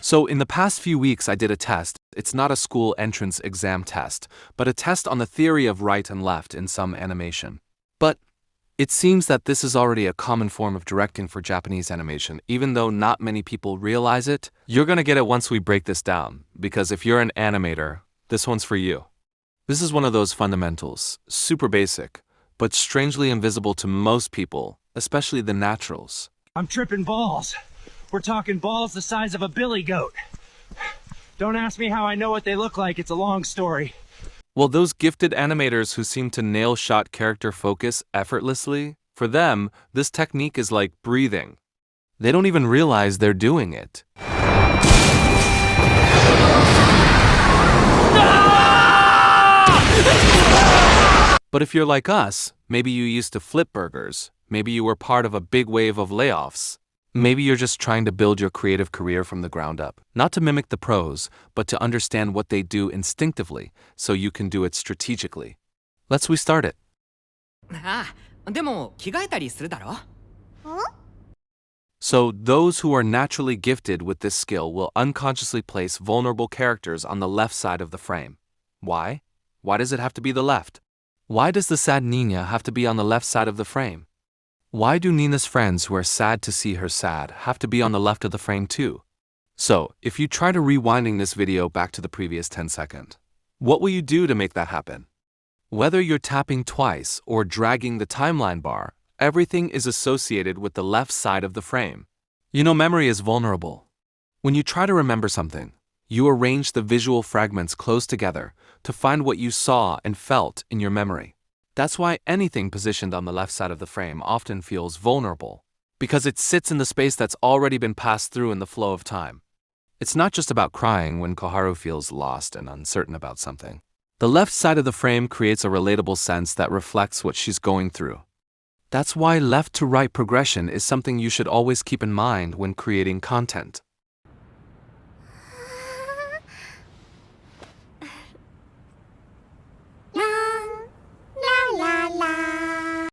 So in the past few weeks I did a test. It's not a school entrance exam test, but a test on the theory of right and left in some animation. But it seems that this is already a common form of directing for Japanese animation, even though not many people realize it. You're gonna get it once we break this down, because if you're an animator, this one's for you. This is one of those fundamentals, super basic, but strangely invisible to most people, especially the naturals. I'm tripping balls. We're talking balls the size of a billy goat. Don't ask me how I know what they look like, it's a long story. Well, those gifted animators who seem to nail shot character focus effortlessly, for them, this technique is like breathing. They don't even realize they're doing it. But if you're like us, maybe you used to flip burgers, maybe you were part of a big wave of layoffs, maybe you're just trying to build your creative career from the ground up. Not to mimic the pros, but to understand what they do instinctively, so you can do it strategically. Let's restart it. でも着替えたりするだろ? So those who are naturally gifted with this skill will unconsciously place vulnerable characters on the left side of the frame. Why? Why does it have to be the left? Why does the sad Nina have to be on the left side of the frame? Why do Nina's friends who are sad to see her sad have to be on the left of the frame too? So, if you try to rewinding this video back to the previous 10 seconds, what will you do to make that happen? Whether you're tapping twice or dragging the timeline bar, everything is associated with the left side of the frame. You know, memory is vulnerable. When you try to remember something, you arrange the visual fragments close together to find what you saw and felt in your memory. That's why anything positioned on the left side of the frame often feels vulnerable, because it sits in the space that's already been passed through in the flow of time. It's not just about crying when Koharu feels lost and uncertain about something. The left side of the frame creates a relatable sense that reflects what she's going through. That's why left to right progression is something you should always keep in mind when creating content.